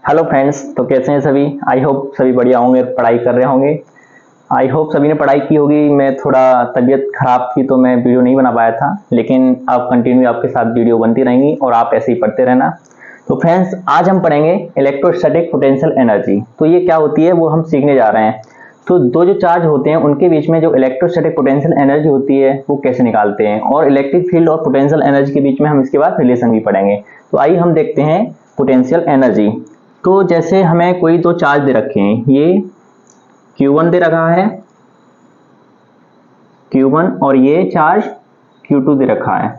Hello friends, तो कैसे हैं सभी। आई होप सभी बढ़िया होंगे, पढ़ाई कर रहे होंगे। आई होप सभी ने पढ़ाई की होगी। मैं थोड़ा तबीयत खराब थी तो मैं वीडियो नहीं बना पाया था, लेकिन अब कंटिन्यू आपके साथ वीडियो बनती रहेंगी और आप ऐसे ही पढ़ते रहना। तो फ्रेंड्स, आज हम पढ़ेंगे इलेक्ट्रोस्टैटिक पोटेंशियल एनर्जी। तो ये क्या होती है वो हम सीखने जा रहे हैं। तो दो जो चार्ज होते हैं उनके बीच में जो इलेक्ट्रोस्टैटिक पोटेंशियल एनर्जी होती है वो कैसे निकालते हैं, और इलेक्ट्रिक फील्ड और पोटेंशियल एनर्जी के बीच में हम इसके बाद रिलेशन भी पढ़ेंगे। तो आइए हम देखते हैं पोटेंशियल एनर्जी। तो जैसे हमें कोई दो चार्ज दे रखे हैं, ये Q1 दे रखा है, Q1, और ये चार्ज Q2 दे रखा है।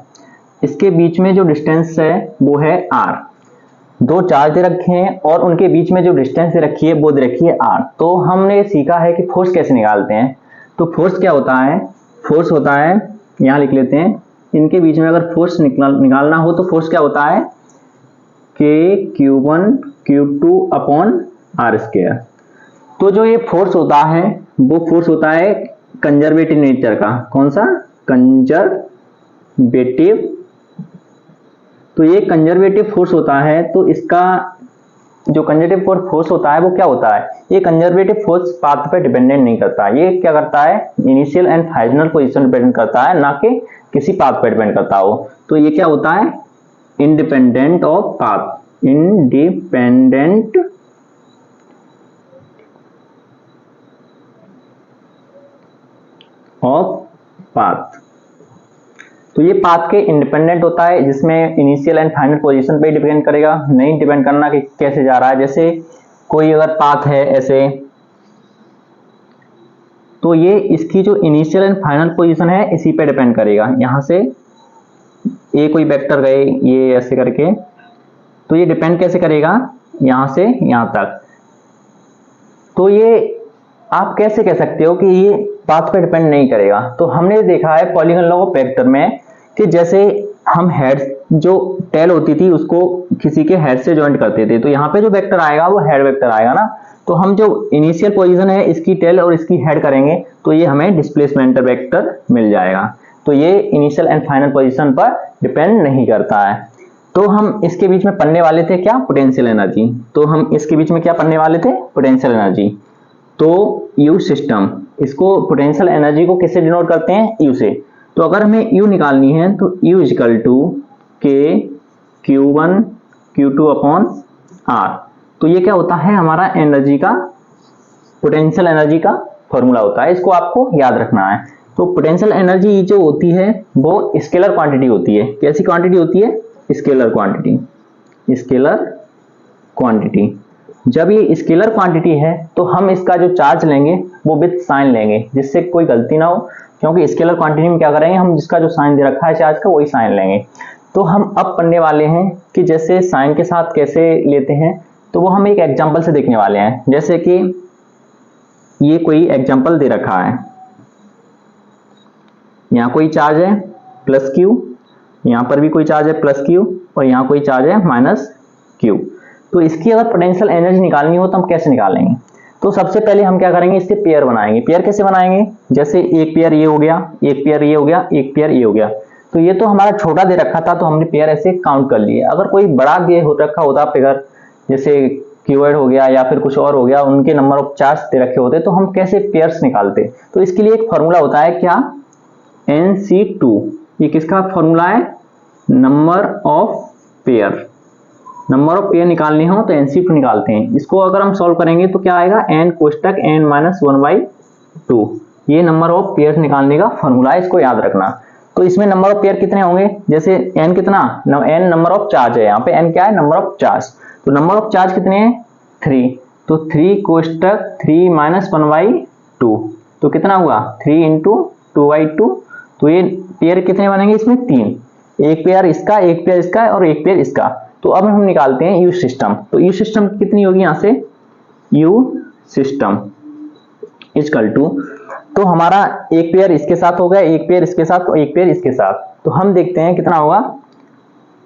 इसके बीच में जो डिस्टेंस है वो है R। दो चार्ज दे रखे हैं और उनके बीच में जो डिस्टेंस दे रखी है वो दे रखी है R। तो हमने सीखा है कि फोर्स कैसे निकालते हैं। तो फोर्स क्या होता है, फोर्स होता है, यहाँ लिख लेते हैं, इनके बीच में अगर फोर्स निकालना हो तो फोर्स क्या होता है, Q1 Q2 upon R square. तो जो ये फोर्स होता है वो फोर्स होता है कंजर्वेटिव नेचर का। कौन सा, कंजर्वेटिव। तो ये कंजर्वेटिव फोर्स होता है। तो इसका जो कंजर्वेटिव फोर्स होता है वो क्या होता है, ये कंजर्वेटिव फोर्स पाथ पे डिपेंडेंट नहीं करता। ये क्या करता है, initial and final position depend करता है, ना कि किसी पाथ पे डिपेंड करता हो। तो ये क्या होता है, independent of path, independent of path. तो ये पाथ के इंडिपेंडेंट होता है, जिसमें इनिशियल एंड फाइनल पोजीशन पे डिपेंड करेगा, नहीं डिपेंड करना कि कैसे जा रहा है। जैसे कोई अगर पाथ है ऐसे, तो ये इसकी जो इनिशियल एंड फाइनल पोजीशन है इसी पे डिपेंड करेगा। यहां से ये कोई वेक्टर गए ये ऐसे करके, तो ये डिपेंड कैसे करेगा, यहां से यहां तक। तो ये आप कैसे कह सकते हो कि ये पाथ पे डिपेंड नहीं करेगा। तो हमने देखा है पॉलीगॉन लॉ ऑफ वेक्टर में कि जैसे हम हेड, जो टेल होती थी उसको किसी के हेड से ज्वाइंट करते थे, तो यहाँ पे जो वेक्टर आएगा वो हेड वेक्टर आएगा ना। तो हम जो इनिशियल पोजीशन है इसकी टेल और इसकी हेड करेंगे तो ये हमें डिस्प्लेसमेंट वेक्टर मिल जाएगा। तो ये इनिशियल एंड फाइनल पोजीशन पर डिपेंड नहीं करता है। तो हम इसके बीच में पढ़ने वाले थे क्या, पोटेंशियल एनर्जी। तो हम इसके बीच में क्या पढ़ने वाले थे, पोटेंशियल एनर्जी। तो U सिस्टम, इसको पोटेंशियल एनर्जी को किससे डिनोट करते हैं, U से। तो अगर हमें U निकालनी है तो U equal to K Q1 Q2 upon R। तो ये क्या होता है, हमारा एनर्जी का, पोटेंशियल एनर्जी का फॉर्मूला होता है। इसको आपको याद रखना है। तो पोटेंशियल एनर्जी जो होती है वो स्केलर क्वांटिटी होती है। कैसी क्वांटिटी होती है, स्केलर क्वांटिटी। स्केलर क्वांटिटी, जब ये स्केलर क्वांटिटी है तो हम इसका जो चार्ज लेंगे वो विद साइन लेंगे, जिससे कोई गलती ना हो। क्योंकि स्केलर क्वांटिटी में क्या करेंगे, हम जिसका जो साइन दे रखा है चार्ज का वही साइन लेंगे। तो हम अब पढ़ने वाले हैं कि जैसे साइन के साथ कैसे लेते हैं, तो वो हम एक एग्जांपल से देखने वाले हैं। जैसे कि ये कोई एग्जांपल दे रखा है, यहाँ कोई चार्ज है प्लस क्यू, यहाँ पर भी कोई चार्ज है प्लस क्यू, और यहाँ कोई चार्ज है माइनस क्यू। तो इसकी अगर पोटेंशियल एनर्जी निकालनी हो तो हम कैसे निकालेंगे। तो सबसे पहले हम क्या करेंगे, इससे पेयर बनाएंगे। पेयर कैसे बनाएंगे, जैसे एक पेयर ये हो गया, एक पेयर ये हो गया, एक पेयर ये हो गया। तो ये तो हमारा छोटा दे रखा था तो हमने पेयर ऐसे काउंट कर लिए। अगर कोई बड़ा दे हो रखा होता फिगर, जैसे क्यूबॉइड हो गया या फिर कुछ और हो गया, उनके नंबर ऑफ चार्ज दे रखे होते, तो हम कैसे पेयर्स निकालते। तो इसके लिए एक फॉर्मूला होता है क्या, NC2। ये किसका फॉर्मूला है, number of pair. Number of pair निकालने हो तो NC2 निकालते हैं। इसको अगर हम सॉल्व करेंगे तो क्या आएगा, n कोष्टक n-1/2। ये नंबर ऑफ पेयर निकालने का फॉर्मूला है, इसको याद रखना। तो इसमें नंबर ऑफ पेयर कितने होंगे, जैसे n कितना, n नंबर ऑफ चार्ज है, यहाँ पे n क्या है, नंबर ऑफ चार्ज। तो नंबर ऑफ चार्ज कितने हैं, 3। तो 3 कोष्टक 3-1/2, तो कितना हुआ, 3 × 2/2। तो ये पेयर कितने बनेंगे, इसमें 3, एक पेयर इसका, एक पेयर इसका और एक पेयर इसका। तो अब हम निकालते हैं U सिस्टम। तो U सिस्टम कितनी होगी, यहां से U सिस्टम इक्वल टू, तो हमारा एक पेयर इसके साथ हो गया, एक पेयर इसके साथ और एक पेयर इसके साथ। तो हम देखते हैं कितना होगा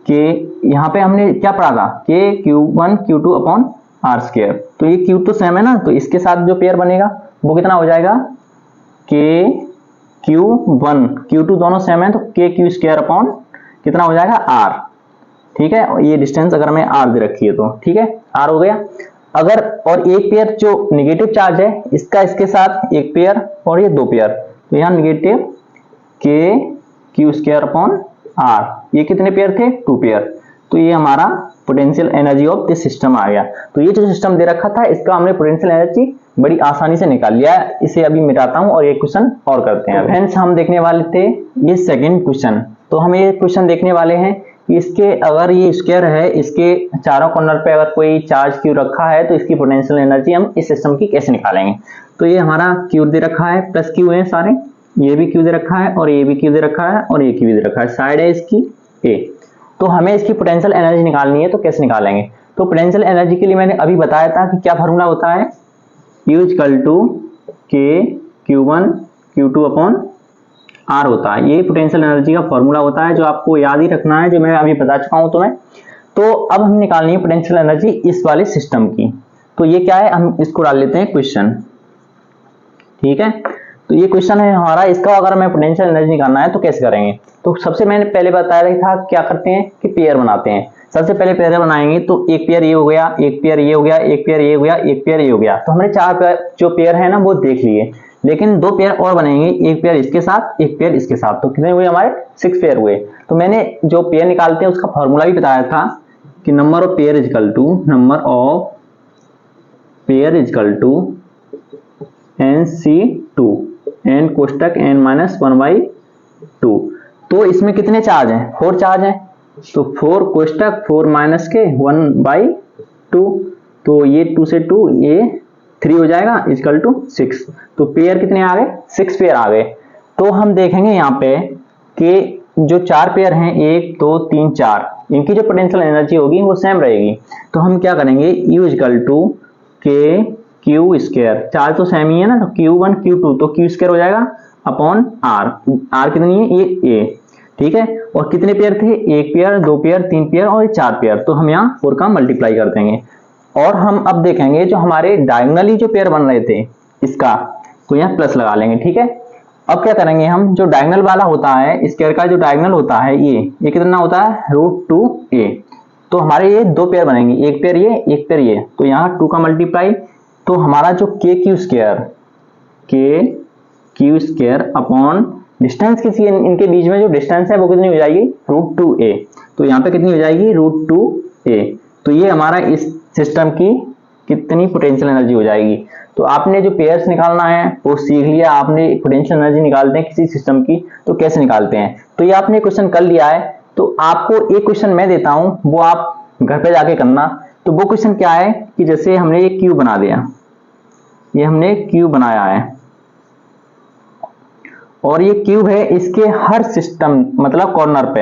कि यहाँ पे हमने क्या पढ़ा था, K Q1 Q2 upon R square. तो ये Q तो सेम है ना, तो इसके साथ जो पेयर बनेगा वो कितना हो जाएगा, K Q1 Q2 दोनों सेम है, तो K Q स्क्वायर अपॉन कितना हो जाएगा, R। ठीक है, और ये डिस्टेंस अगर मैं r दे रखी है तो ठीक है, r हो गया। अगर और एक पेयर जो नेगेटिव चार्ज है इसका इसके साथ एक पेयर और ये दो पेयर, तो यहाँ negative k q square upon r, ये कितने पेयर थे, टू पेयर। तो ये हमारा potential energy of this system आ गया। तो ये जो सिस्टम दे रखा था इसका हमने पोटेंशियल एनर्जी बड़ी आसानी से निकाल लिया। इसे अभी मिटाता हूं और एक क्वेश्चन और करते हैं। फ्रेंड्स हम देखने वाले थे ये सेकंड क्वेश्चन। तो हम ये क्वेश्चन देखने वाले हैं कि इसके अगर ये स्क्वायर है, इसके चारों कॉर्नर पे अगर कोई चार्ज क्यू रखा है तो इसकी पोटेंशियल एनर्जी हम इस सिस्टम की कैसे निकालेंगे। तो ये हमारा क्यू दे रखा है, प्लस क्यू है सारे, ये भी क्यू दे रखा है और ये भी क्यू दे रखा है और ये क्यू दे रखा है, साइड है इसकी ए। तो हमें इसकी पोटेंशियल एनर्जी निकालनी है, तो कैसे निकालेंगे। तो पोटेंशियल एनर्जी के लिए मैंने अभी बताया था कि क्या फार्मूला होता है, U equal to K Q1 Q2 upon R होता है। ये पोटेंशियल एनर्जी का फार्मूला होता है जो आपको याद ही रखना है, जो मैं अभी बता चुका हूं तुम्हें। तो अब हम निकालनी है पोटेंशियल एनर्जी इस वाले सिस्टम की। तो ये क्या है, हम इसको डाल लेते हैं क्वेश्चन, ठीक है। तो ये क्वेश्चन है हमारा, इसका अगर हमें पोटेंशियल एनर्जी निकालना है तो कैसे करेंगे। तो सबसे मैंने पहले बताया था क्या करते हैं कि पेयर बनाते हैं। सबसे पहले पेयर बनाएंगे तो एक पेयर ये हो गया, एक पेयर ये हो गया, एक पेयर ये हो गया, एक पेयर ये हो गया। तो हमने चार पेयर जो पेयर है ना वो देख लिए, लेकिन दो पेयर और बनेंगे, एक पेयर इसके साथ एक पेयर इसके साथ। तो कितने हुए हमारे, 6 पेयर हुए। तो मैंने जो पेयर निकालते हैं उसका फॉर्मूला भी बताया था कि number of pair equal to number of pair equal to NC2 n कोष्टक n-1/2। तो इसमें कितने चार्ज हैं, 4 चार्ज हैं। तो 4 कोष्टक 4 माइनस के 1/2, तो ये 2 से 2 ये 3 हो जाएगा इक्वल टू 6। तो पेयर कितने आ गए, 6 पेयर आ गए। तो हम देखेंगे यहाँ पे कि जो 4 पेयर हैं 1 2 3 4, इनकी जो पोटेंशियल एनर्जी होगी वो सेम रहेगी। तो हम क्या करेंगे, U equal to K Q square, charge तो सेम ही है ना, तो Q1 Q2 तो Q स्क्वायर हो जाएगा अपॉन R। R कितनी है, ये A, ठीक है। और कितने पेयर थे, एक पेयर, दो पेयर, तीन पेयर और 4 पेयर। तो हम यहाँ 4 का मल्टीप्लाई कर देंगे। और हम अब देखेंगे जो हमारे डायगोनली जो पेयर बन रहे थे इसका, तो यहाँ प्लस लगा लेंगे, ठीक है। अब क्या करेंगे हम, जो डायगोनल वाला होता है स्क्वायर का, जो डायगोनल होता है ये कितना होता है, √2a। तो हमारे ये दो पेयर बनेंगे, एक पेयर ये एक पेयर ये। तो यहाँ 2 का मल्टीप्लाई, तो हमारा जो KQ स्क्वायर अपॉन डिस्टेंस किसी इनके बीच में जो डिस्टेंस है वो कितनी हो जाएगी, √2a। तो यहाँ पे कितनी हो जाएगी, √2a। तो ये हमारा इस सिस्टम की कितनी पोटेंशियल एनर्जी हो जाएगी। तो आपने जो पेयर्स निकालना है वो सीख लिया आपने, पोटेंशियल एनर्जी निकालते हैं किसी सिस्टम की तो कैसे निकालते हैं। तो ये आपने क्वेश्चन कर लिया है। तो आपको एक क्वेश्चन मैं देता हूं, वो आप घर पे जाके करना। तो वो क्वेश्चन क्या है कि जैसे हमने एक क्यूब बना दिया, ये हमने क्यूब बनाया है और ये क्यूब है, इसके हर सिस्टम मतलब कॉर्नर पे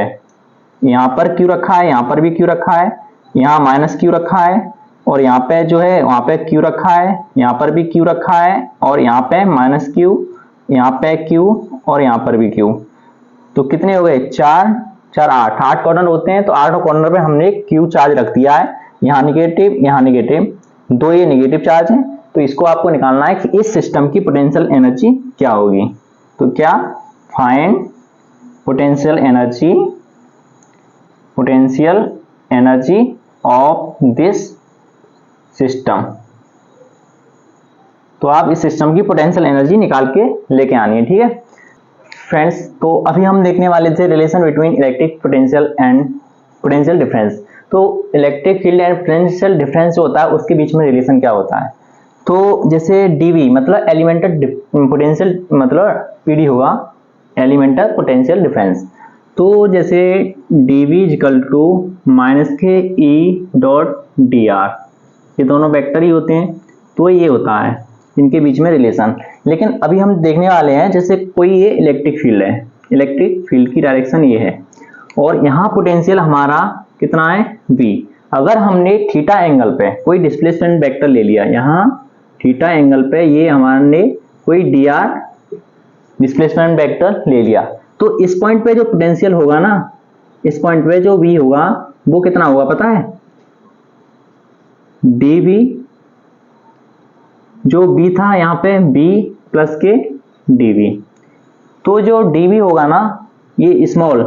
यहाँ पर क्यू रखा है, यहाँ पर भी क्यू रखा है, यहाँ माइनस क्यू रखा है और यहाँ पे जो है वहां पे क्यू रखा है, यहाँ पर भी क्यू रखा है और यहाँ पे माइनस क्यू, यहाँ पे क्यू और यहाँ पर भी क्यू। तो कितने हो गए, 4 4 8 कॉर्नर होते हैं। तो 8 कॉर्नर पे हमने क्यू चार्ज रख दिया है, यहाँ नेगेटिव, दो ये नेगेटिव चार्ज है। तो इसको आपको निकालना है कि इस सिस्टम की पोटेंशियल एनर्जी क्या होगी। तो क्या, find potential energy of this system. तो आप इस सिस्टम की पोटेंशियल एनर्जी निकाल के लेके आनी है, ठीक है फ्रेंड्स। तो अभी हम देखने वाले थे relation between electric potential and potential difference. तो electric field and potential difference जो होता है उसके बीच में रिलेशन क्या होता है। तो जैसे डीवी मतलब एलिमेंटल पोटेंशियल मतलब पीडी होगा, एलिमेंटल पोटेंशियल डिफरेंस। तो जैसे डीवी इक्वल टू -ke.dr, ये दोनों वेक्टर ही होते हैं। तो ये होता है इनके बीच में रिलेशन। लेकिन अभी हम देखने वाले हैं जैसे कोई ये इलेक्ट्रिक फील्ड है, इलेक्ट्रिक फील्ड की डायरेक्शन ये है और यहाँ पोटेंशियल हमारा कितना है, v। अगर हमने थीटा एंगल पे कोई डिस्प्लेसमेंट वेक्टर ले लिया, यहाँ थीटा एंगल पे ये हमारे कोई dr डिस्प्लेसमेंट वेक्टर ले लिया, तो इस पॉइंट पे जो पोटेंशियल होगा ना, इस पॉइंट पे जो v होगा वो कितना होगा पता है, dv, जो v था यहाँ पे v प्लस के dv। तो जो dv होगा ना ये स्मॉल,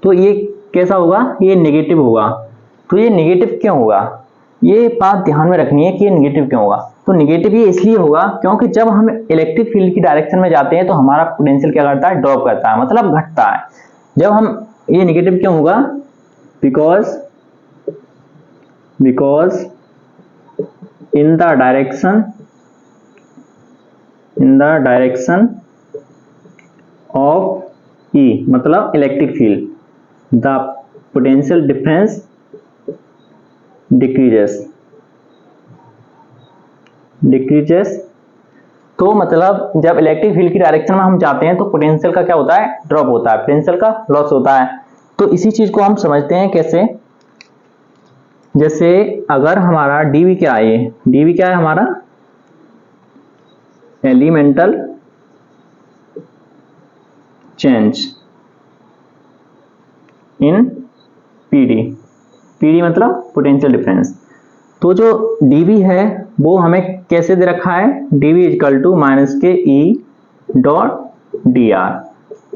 तो ये कैसा होगा, ये नेगेटिव होगा। तो ये नेगेटिव क्यों होगा, ये बात ध्यान में रखनी है कि ये नेगेटिव क्यों होगा। तो नेगेटिव ये इसलिए होगा क्योंकि जब हम इलेक्ट्रिक फील्ड की डायरेक्शन में जाते हैं तो हमारा पोटेंशियल क्या करता है, ड्रॉप करता है, मतलब घटता है। जब हम, ये नेगेटिव क्यों होगा, because in the direction of E, मतलब electric field, the potential difference decreases। तो मतलब जब इलेक्ट्रिक फील्ड की डायरेक्शन में हम जाते हैं तो पोटेंशियल का क्या होता है, ड्रॉप होता है, पोटेंशियल का लॉस होता है। तो इसी चीज को हम समझते हैं कैसे, जैसे अगर हमारा dV क्या है, dV क्या है हमारा, एलिमेंटल चेंज इन PD मतलब पोटेंशियल डिफरेंस। तो जो dV है वो हमें कैसे दे रखा है, dV इक्वल टू माइनस के E डॉट dr।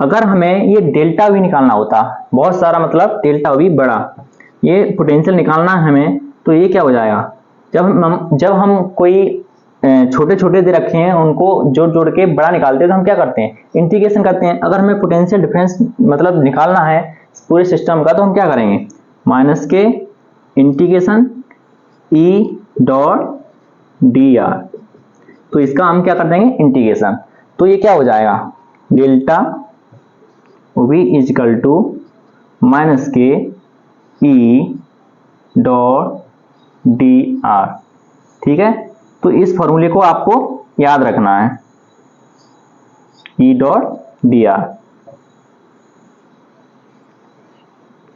अगर हमें ये डेल्टा V निकालना होता, बहुत सारा मतलब डेल्टा V बड़ा, ये पोटेंशियल निकालना है हमें, तो ये क्या हो जाएगा, जब हम कोई छोटे छोटे दे रखे हैं उनको जोड़ जोड़ के बड़ा निकालते हैं तो हम क्या करते हैं, इंटीग्रेशन करते हैं। अगर हमें पोटेंशियल डिफरेंस मतलब निकालना है पूरे सिस्टम का तो हम क्या करेंगे, माइनस के इंटीग्रेशन E डॉट dr। तो इसका हम क्या कर देंगे, इंटीग्रेशन। तो ये क्या हो जाएगा, delta V is equal to minus के E डॉट dr। ठीक है, तो इस फॉर्मूले को आपको याद रखना है, E डॉट dr,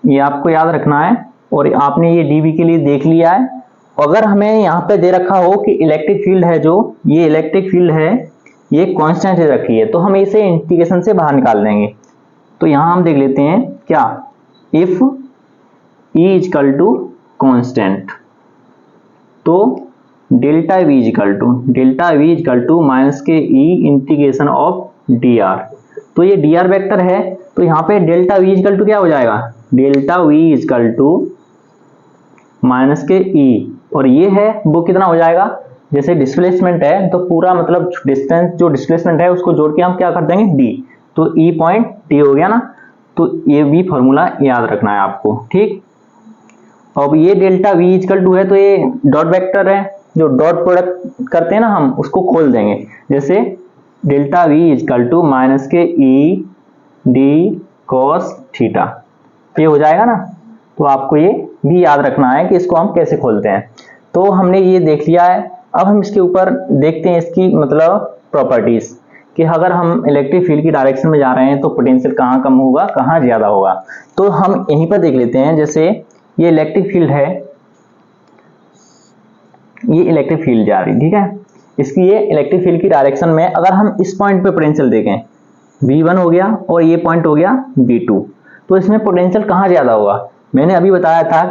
ये आपको याद रखना है। और आपने ये dV के लिए देख लिया है। अगर हमें यहाँ पे दे रखा हो कि इलेक्ट्रिक फील्ड है, जो ये इलेक्ट्रिक फील्ड है ये कांस्टेंट दे रखी है, तो हम इसे इंटीग्रेशन से बाहर निकाल देंगे। तो यहाँ हम देख लेते हैं क्या, if E is equal to constant, तो delta V is equal to minus के E इंटीग्रेशन ऑफ dr। तो ये dr वेक्टर है, तो यहाँ पे डेल्टा V इजकल टू क्या हो जाएगा, delta V is equal to minus के E, और ये है वो कितना हो जाएगा, जैसे डिस्प्लेसमेंट है तो पूरा मतलब डिस्टेंस जो डिस्प्लेसमेंट है उसको जोड़ के हम क्या कर देंगे, D, तो E पॉइंट D हो गया ना। तो ये भी फॉर्मूला याद रखना है आपको, ठीक। अब ये डेल्टा V इजकल टू है तो ये डॉट वेक्टर है, जो डॉट प्रोडक्ट करते हैं ना हम उसको खोल देंगे, जैसे delta V is equal to minus के E D cos थीटा, ये हो जाएगा ना। तो आपको ये भी याद रखना है कि इसको हम कैसे खोलते हैं। तो हमने ये देख लिया है, अब हम इसके ऊपर देखते हैं इसकी मतलब प्रॉपर्टीज, कि अगर हम इलेक्ट्रिक फील्ड की डायरेक्शन में जा रहे हैं तो पोटेंशियल कहाँ कम होगा कहाँ ज्यादा होगा। तो हम यहीं पर देख लेते हैं, जैसे ये इलेक्ट्रिक फील्ड है, ये इलेक्ट्रिक फील्ड जा रही, ठीक है, इसकी ये इलेक्ट्रिक फील्ड की डायरेक्शन में अगर हम इस पॉइंट पे पोटेंशियल देखें, V1 हो गया और ये पॉइंट हो गया V2, तो इसमें पोटेंशियल कहाँ ज्यादा होगा। मैंने अभी बताया था,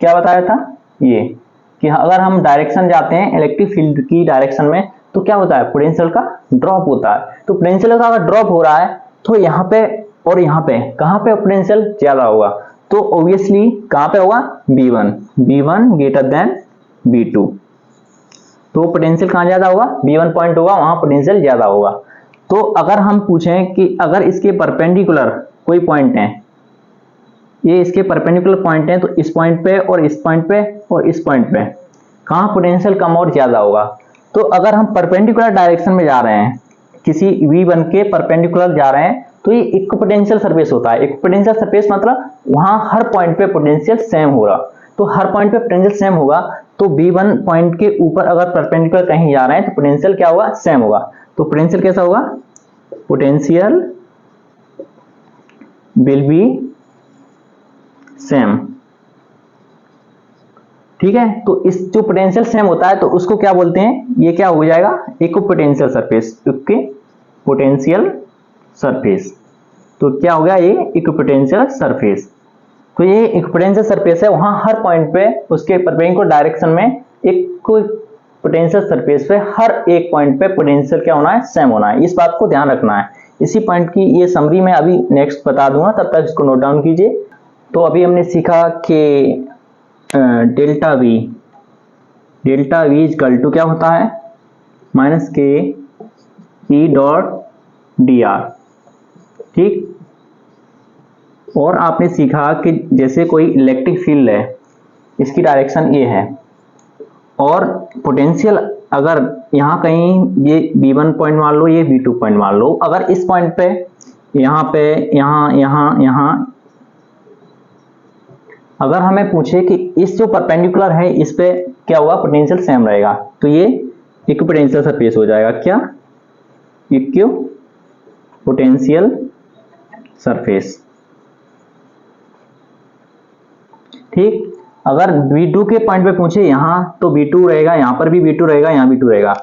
क्या बताया था, ये कि अगर हम डायरेक्शन जाते हैं इलेक्ट्रिक फील्ड की डायरेक्शन में तो क्या होता है, पोटेंशियल का ड्रॉप होता है। तो पोटेंशियल का अगर ड्रॉप हो रहा है तो यहाँ पे और यहाँ पे कहाँ पे पोटेंशियल ज्यादा होगा, तो ऑब्वियसली कहाँ पे होगा, V1 ग्रेटर देन V2। तो पोटेंशियल कहाँ ज्यादा होगा, V1 पॉइंट होगा, वहां पोटेंशियल ज्यादा होगा। तो अगर हम पूछें कि अगर इसके परपेंडिकुलर कोई पॉइंट है, ये इसके परपेंडिकुलर पॉइंट है, तो इस पॉइंट पे और इस पॉइंट पे और इस पॉइंट पे कहाँ पोटेंशियल कम और ज्यादा होगा। तो अगर हम परपेंडिकुलर डायरेक्शन में जा रहे हैं, किसी V1 के परपेंडिकुलर जा रहे हैं, तो ये इक्विपोटेंशियल सरफेस होता है। इक्विपोटेंशियल सरफेस मतलब वहां हर पॉइंट पे पोटेंशियल सेम होगा, तो हर पॉइंट पे पोटेंशियल सेम होगा। तो V1 पॉइंट के ऊपर अगर परपेंडिकुलर कहीं जा रहे हैं तो पोटेंशियल क्या होगा, सेम होगा। तो पोटेंशियल कैसा होगा, पोटेंशियल विल बी सेम, ठीक है। तो इस जो पोटेंशियल सेम होता है तो उसको क्या बोलते हैं, ये क्या हो जाएगा, इक्विपोटेंशियल सरफेस, इक्विपोटेंशियल सरफेस। तो क्या हो गया, ये इक्विपोटेंशियल सरफेस। तो ये इक्विपोटेंशियल सरफेस है, वहां हर पॉइंट पे उसके परपेंडिकुलर डायरेक्शन में इक्विपोटेंशियल सरफेस पे हर एक पॉइंट पे पोटेंशियल क्या होना है, सेम होना है। इस बात को ध्यान रखना है। इसी पॉइंट की ये समरी मैं अभी नेक्स्ट बता दूंगा, तब तक इसको नोट डाउन कीजिए। तो अभी हमने सीखा कि डेल्टा वी इजकल टू क्या होता है, माइनस के ई डॉट डी आर। ठीक, और आपने सीखा कि जैसे कोई इलेक्ट्रिक फील्ड है, इसकी डायरेक्शन ये है, और पोटेंशियल अगर यहाँ कहीं ये V1 पॉइंट मान लो, ये V2 पॉइंट मान लो, अगर इस पॉइंट पे यहाँ पे यहाँ अगर हमें पूछे कि इस जो परपेंडिकुलर है इस पे क्या हुआ, पोटेंशियल सेम रहेगा, तो ये इक्विपोटेंशियल सरफेस हो जाएगा। क्या, इक्विपोटेंशियल सरफेस। ठीक, अगर V2 के पॉइंट पे पूछे यहाँ, तो V2 रहेगा, यहाँ पर भी V2 रहेगा, यहाँ V2 रहेगा।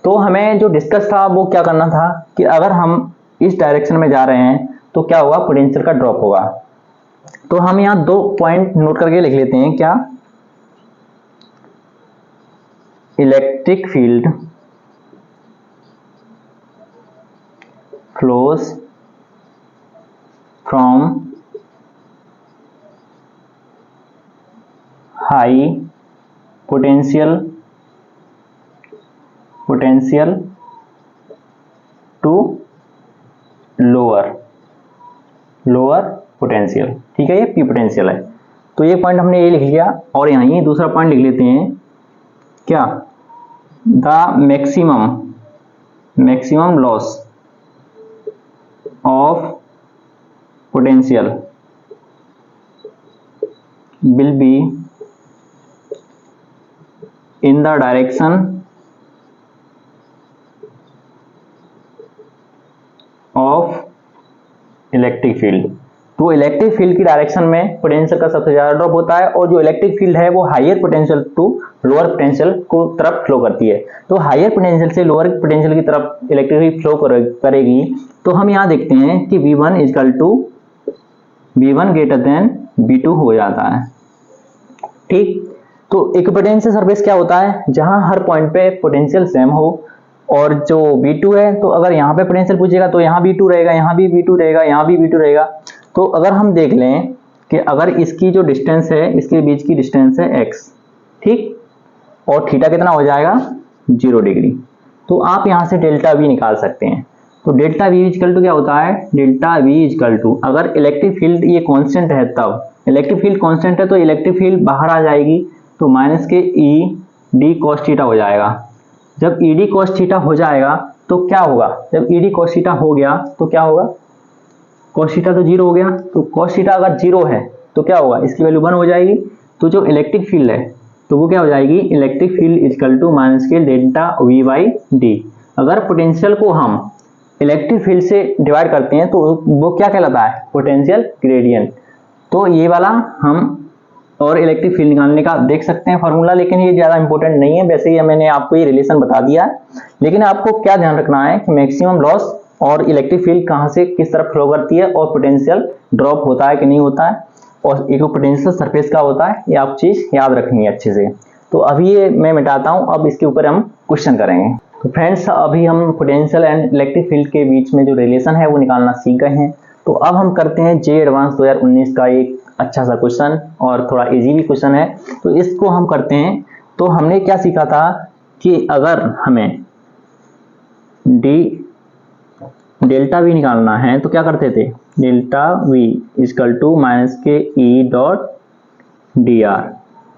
तो हमें जो डिस्कस था वो क्या करना था कि अगर हम इस डायरेक्शन में जा रहे हैं तो क्या होगा, पोटेंशियल का ड्रॉप होगा। तो हम यहाँ 2 पॉइंट नोट करके लिख लेते हैं। क्या, electric field flows from high potential to lower potential. ठीक है, ये पी पोटेंशियल है। तो ये पॉइंट हमने ये लिख लिया, और यहीं दूसरा पॉइंट लिख लेते हैं। क्या, the maximum loss of potential will be in the direction of electric field. तो इलेक्ट्रिक फील्ड की डायरेक्शन में पोटेंशियल का सबसे ज्यादा ड्रॉप होता है, और जो इलेक्ट्रिक फील्ड है वो higher potential to lower potential को तरफ फ्लो करती है। तो हायर पोटेंशियल से लोअर पोटेंशियल की तरफ इलेक्ट्रिक फील्ड फ्लो करेगी। तो हम यहाँ देखते हैं कि V1 is equal to V1 greater than V2 हो जाता है। ठीक, तो इक्विपोटेंशियल सरफेस क्या होता है, जहां हर पॉइंट पे पोटेंशियल सेम हो। और जो V2 है, तो अगर यहाँ पे पोटेंशियल पूछेगा तो यहाँ V2 रहेगा, यहाँ भी V2 रहेगा, यहाँ भी V2 रहेगा। तो अगर हम देख लें कि अगर इसकी जो डिस्टेंस है, इसके बीच की डिस्टेंस है x, ठीक, और थीटा कितना हो जाएगा, 0 डिग्री। तो आप यहाँ से डेल्टा V निकाल सकते हैं। तो डेल्टा V इजकल टू क्या होता है, डेल्टा V इजकल टू, अगर इलेक्ट्रिक फील्ड ये कांस्टेंट है, तब इलेक्ट्रिक फील्ड कांस्टेंट है तो इलेक्ट्रिक फील्ड बाहर आ जाएगी, तो माइनस के ई डी कॉस थीटा हो जाएगा। जब ई डी कॉस थीटा हो जाएगा तो क्या होगा, जब ई डी कॉस थीटा हो गया तो क्या होगा, कॉस थीटा तो 0 हो गया। तो कॉस थीटा अगर 0 है तो क्या होगा, इसकी वैल्यू 1 हो जाएगी। तो जो इलेक्ट्रिक फील्ड है तो वो क्या हो जाएगी, electric field equal to minus के डेल्टा V बाई डी। अगर पोटेंशियल को हम इलेक्ट्रिक फील्ड से डिवाइड करते हैं तो वो क्या कहलाता है, पोटेंशियल ग्रेडियंट। तो ये वाला हम और इलेक्ट्रिक फील्ड निकालने का देख सकते हैं फॉर्मूला, लेकिन ये ज़्यादा इंपॉर्टेंट नहीं है। वैसे ही मैंने आपको ये रिलेशन बता दिया है, लेकिन आपको क्या ध्यान रखना है कि मैक्सिमम लॉस और इलेक्ट्रिक फील्ड कहाँ से किस तरफ फ्लो करती है, और पोटेंशियल ड्रॉप होता है कि नहीं होता है, और एक पोटेंशियल सरफेस का होता है, ये आप चीज़ याद रखनी है अच्छे से। तो अभी ये मैं मिटाता हूँ, अब इसके ऊपर हम क्वेश्चन करेंगे। तो फ्रेंड्स, अभी हम पोटेंशियल एंड इलेक्ट्रिक फील्ड के बीच में जो रिलेशन है वो निकालना सीख गए हैं। तो अब हम करते हैं जे एडवांस 2019 का एक अच्छा सा क्वेश्चन, और थोड़ा इजी भी क्वेश्चन है, तो इसको हम करते हैं। तो हमने क्या सीखा था कि अगर हमें डेल्टा वी निकालना है तो क्या करते थे, delta V equal to minus के ई डॉट डी आर,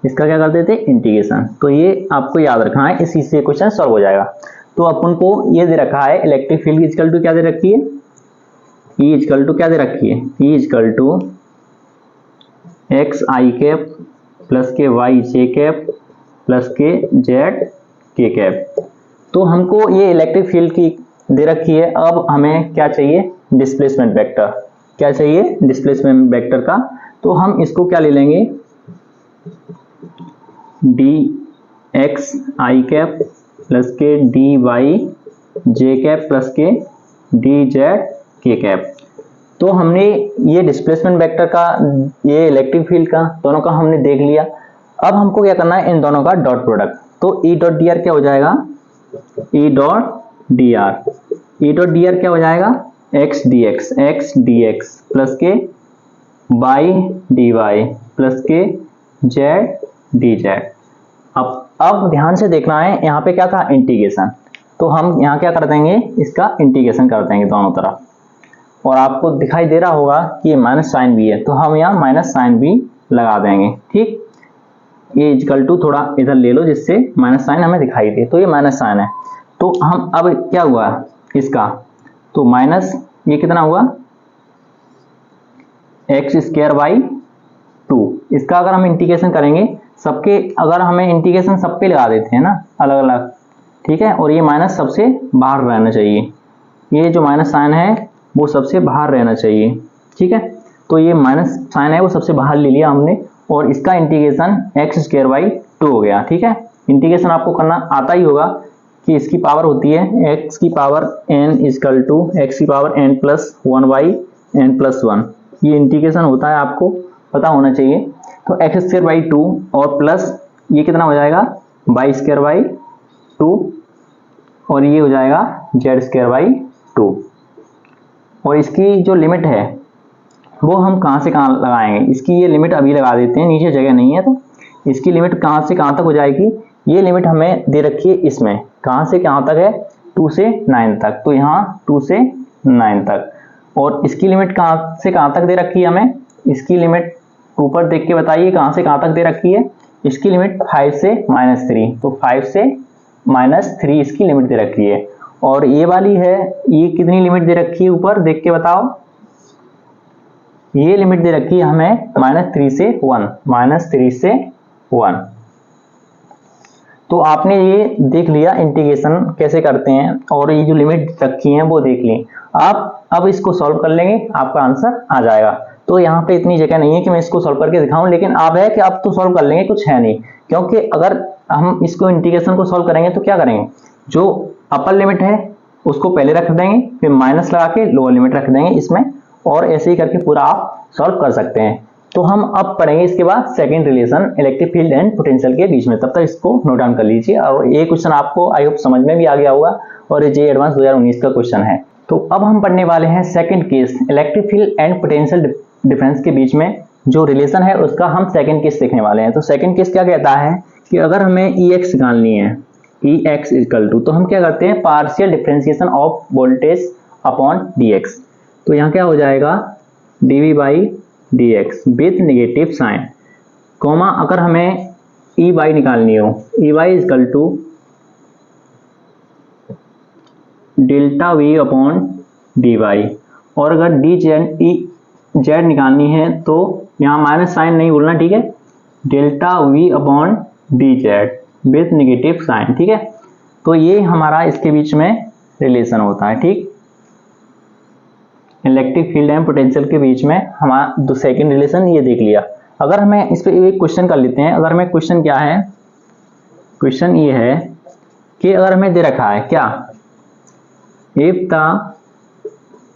इसका क्या करते थे, इंटीग्रेशन। तो ये आपको याद रखना है, इसी से क्वेश्चन सॉल्व हो जाएगा। तो अपन को ये दे रखा है इलेक्ट्रिक फील्ड इजकल टू क्या दे रखी है, ई इजकल टू क्या दे रखी है, E is equal to X I cap plus K Y J cap plus K Z K cap. तो हमको ये इलेक्ट्रिक फील्ड की दे रखी है। अब हमें क्या चाहिए, डिस्प्लेसमेंट वेक्टर। क्या चाहिए, डिस्प्लेसमेंट वेक्टर का। तो हम इसको क्या ले लेंगे, D x I cap plus के D Y J cap plus के डी जेड के कैप। तो हमने ये डिस्प्लेसमेंट वेक्टर का, ये इलेक्ट्रिक फील्ड का, दोनों का हमने देख लिया। अब हमको क्या करना है, इन दोनों का डॉट प्रोडक्ट। तो ई डॉट डी आर क्या हो जाएगा, ई dot D are, E dot D are क्या हो जाएगा, एक्स डी एक्स प्लस के by D Y plus K Z D Z. अब ध्यान से देखना है, यहाँ पे क्या था इंटीग्रेशन, तो हम यहाँ क्या कर देंगे, इसका इंटीग्रेशन कर देंगे दोनों तरफ। और आपको दिखाई दे रहा होगा कि ये माइनस साइन भी है, तो हम यहाँ माइनस साइन भी लगा देंगे। ठीक, ये इक्वल टू थोड़ा इधर ले लो जिससे माइनस साइन हमें दिखाई दे, तो ये माइनस साइन है। तो हम अब क्या हुआ इसका, तो माइनस ये कितना हुआ एक्स स्क्वायर बाई 2। इसका अगर हम इंटीग्रेशन करेंगे सबके, अगर हमें इंटीग्रेशन सब पे लगा देते हैं ना अलग अलग, ठीक है, और ये माइनस सबसे बाहर रहना चाहिए, ये जो माइनस साइन है वो सबसे बाहर रहना चाहिए। ठीक है, तो ये माइनस साइन है वो सबसे बाहर ले लिया हमने, और इसका इंटीग्रेशन एक्स स्क्वायर बाई 2 हो गया। ठीक है, इंटीग्रेशन आपको करना आता ही होगा कि इसकी पावर होती है एक्स की power n is equal to X की power n plus 1 by n plus 1। ये इंटीग्रेशन होता है, आपको पता होना चाहिए। तो एक्स स्क्वायर बाई 2 और प्लस ये कितना हो जाएगा बाई स्क्वायर बाई 2, और ये हो जाएगा जेड स्क्वायर बाई 2। और इसकी जो लिमिट है वो हम कहाँ से कहाँ लगाएंगे, इसकी ये लिमिट अभी लगा देते हैं, नीचे जगह नहीं है तो इसकी लिमिट कहाँ से कहाँ तक हो जाएगी। ये लिमिट हमें दे रखी है इसमें, कहाँ से कहाँ तक है 2 से 9 तक, तो यहाँ 2 से 9 तक। और इसकी लिमिट कहाँ से कहाँ तक दे रखी है हमें, इसकी लिमिट ऊपर देख के बताइए कहाँ से कहाँ तक दे रखी है। इसकी लिमिट 5 से -3, तो 5 से -3 इसकी लिमिट दे रखी है। और ये वाली है, ये कितनी लिमिट दे रखी है ऊपर देख के बताओ, ये लिमिट दे रखी है हमें -3 से 1, -3 से 1। तो आपने ये देख लिया इंटीग्रेशन कैसे करते हैं, और ये जो लिमिट रखी है वो देख ली। आप अब इसको सॉल्व कर लेंगे, आपका आंसर आ जाएगा। तो यहाँ पे इतनी जगह नहीं है कि मैं इसको सॉल्व करके दिखाऊं, लेकिन आप है कि आप तो सॉल्व कर लेंगे, कुछ है नहीं। क्योंकि अगर हम इसको इंटीग्रेशन को सॉल्व करेंगे तो क्या करेंगे, जो अपर लिमिट है उसको पहले रख देंगे, फिर माइनस लगा के लोअर लिमिट रख देंगे इसमें, और ऐसे ही करके पूरा आप सॉल्व कर सकते हैं। तो हम अब पढ़ेंगे इसके बाद second relation electric field and potential के बीच में। तब तक इसको नोट डाउन कर लीजिए, और ये क्वेश्चन आपको आई होप समझ में भी आ गया होगा, और ये जे एडवांस 2019 का क्वेश्चन है। तो अब हम पढ़ने वाले हैं second case, electric field and potential difference के बीच में जो रिलेशन है उसका हम सेकंड केस देखने वाले हैं। तो सेकंड केस क्या कहता है कि अगर हमें Ex निकालनी है, Ex इक्वल टू, तो हम क्या करते हैं partial differentiation of voltage upon dx। तो यहाँ क्या हो जाएगा dv by dx with negative sign, comma अगर हमें Ey निकालनी हो, Ey equal to delta v upon dy। और अगर z निकालनी है तो यहाँ माइनस साइन नहीं बोलना, ठीक है, delta v upon dz with negative sign. ठीक है, तो ये हमारा इसके बीच में रिलेशन होता है। ठीक, इलेक्ट्रिक फील्ड एंड पोटेंशियल के बीच में हमारा दो सेकंड रिलेशन ये देख लिया। अगर हमें इस पे एक क्वेश्चन कर लेते हैं। अगर हमें क्वेश्चन क्या है, क्वेश्चन ये है कि अगर हमें दे रखा है क्या, इफ द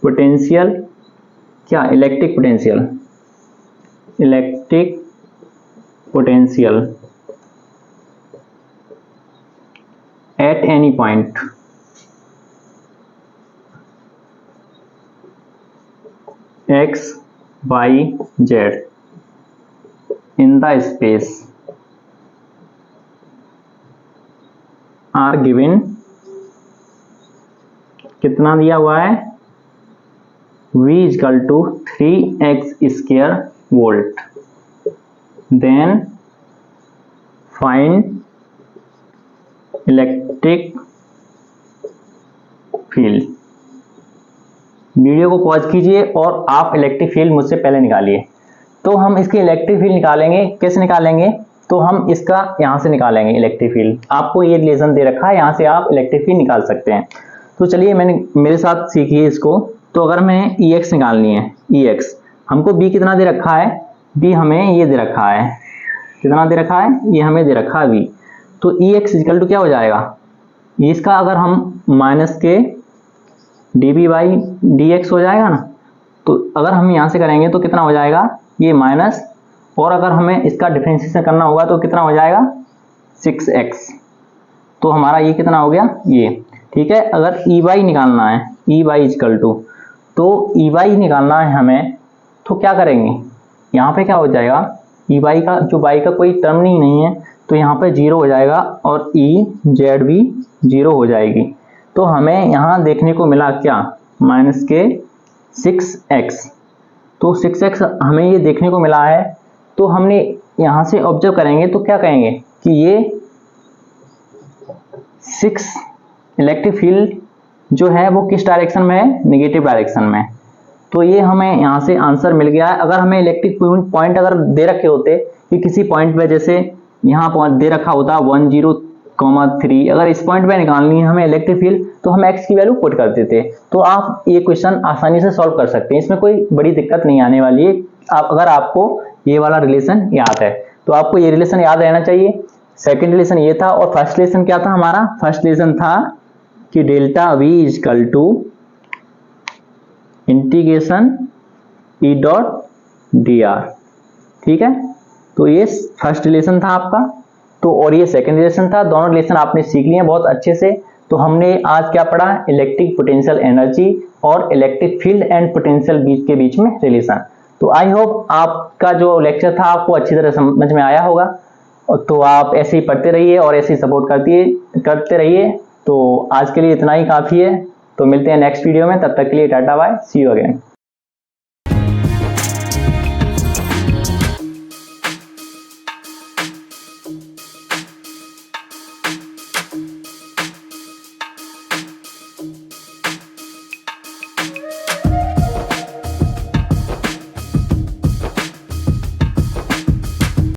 पोटेंशियल, क्या electric potential at any point x y z in the space are given, कितना दिया हुआ है v equal to 3x square volt, then find electric field. Video को पॉज कीजिए और आप इलेक्ट्रिक फील्ड मुझसे पहले निकालिए। तो हम इसके इलेक्ट्रिक फील्ड निकालेंगे, कैसे निकालेंगे, तो हम इसका यहाँ से निकालेंगे इलेक्ट्रिक फील्ड। आपको ये रिलेशन दे रखा है, यहाँ से आप इलेक्ट्रिक फील्ड निकाल सकते हैं। तो चलिए मेरे साथ सीखिए इसको। तो अगर हमें Ex निकालनी है, Ex हमको B कितना दे रखा है, B हमें ये दे रखा है, कितना दे रखा है, ये हमें दे रखा है B। तो Ex इक्वल टू क्या हो जाएगा, इसका अगर हम माइनस के dB बाई dx हो जाएगा ना। तो अगर हम यहाँ से करेंगे तो कितना हो जाएगा, ये माइनस, और अगर हमें इसका डिफरेंशिएशन करना होगा तो कितना हो जाएगा 6x। तो हमारा ये कितना हो गया, ये ठीक है। अगर Ey निकालना है, Ey इक्वल टू, तो Ey निकालना है हमें, तो क्या करेंगे, यहाँ पे क्या हो जाएगा, ई वाई का जो वाई का कोई टर्म नहीं है तो यहाँ पे 0 हो जाएगा और ई जेड भी 0 हो जाएगी। तो हमें यहाँ देखने को मिला क्या, माइनस के 6x। तो 6x हमें ये देखने को मिला है। तो हमने यहाँ से ऑब्जर्व करेंगे तो क्या कहेंगे कि ये 6 इलेक्ट्रिक फील्ड जो है वो किस डायरेक्शन में है, नेगेटिव डायरेक्शन में। तो ये हमें यहाँ से आंसर मिल गया है। अगर हमें इलेक्ट्रिक पॉइंट अगर दे रखे होते कि किसी पॉइंट पे, जैसे यहाँ पॉइंट दे रखा होता 10,3, अगर इस पॉइंट पे निकालनी है हमें इलेक्ट्रिक फील्ड तो हम x की वैल्यू पुट कर देते। तो आप ये क्वेश्चन आसानी से सॉल्व कर सकते हैं, इसमें कोई बड़ी दिक्कत नहीं आने वाली है। अगर आपको ये वाला रिलेशन याद है तो आपको ये रिलेशन याद रहना चाहिए। सेकेंड रिलेशन ये था, और फर्स्ट रिलेशन क्या था हमारा, फर्स्ट रिलेशन था कि delta v is equal to integration E dot D R. ठीक है, तो ये फर्स्ट रिलेशन था आपका, तो और ये सेकंड रिलेशन था। दोनों रिलेशन आपने सीख लिए बहुत अच्छे से। तो हमने आज क्या पढ़ा, इलेक्ट्रिक पोटेंशियल एनर्जी और इलेक्ट्रिक फील्ड एंड पोटेंशियल के बीच में रिलेशन। तो आई होप आपका जो लेक्चर था आपको अच्छी तरह समझ में आया होगा। तो आप ऐसे ही पढ़ते रहिए और ऐसे ही सपोर्ट करते रहिए। तो आज के लिए इतना ही काफ़ी है। तो मिलते हैं नेक्स्ट वीडियो में, तब तक के लिए tata bye, see you again.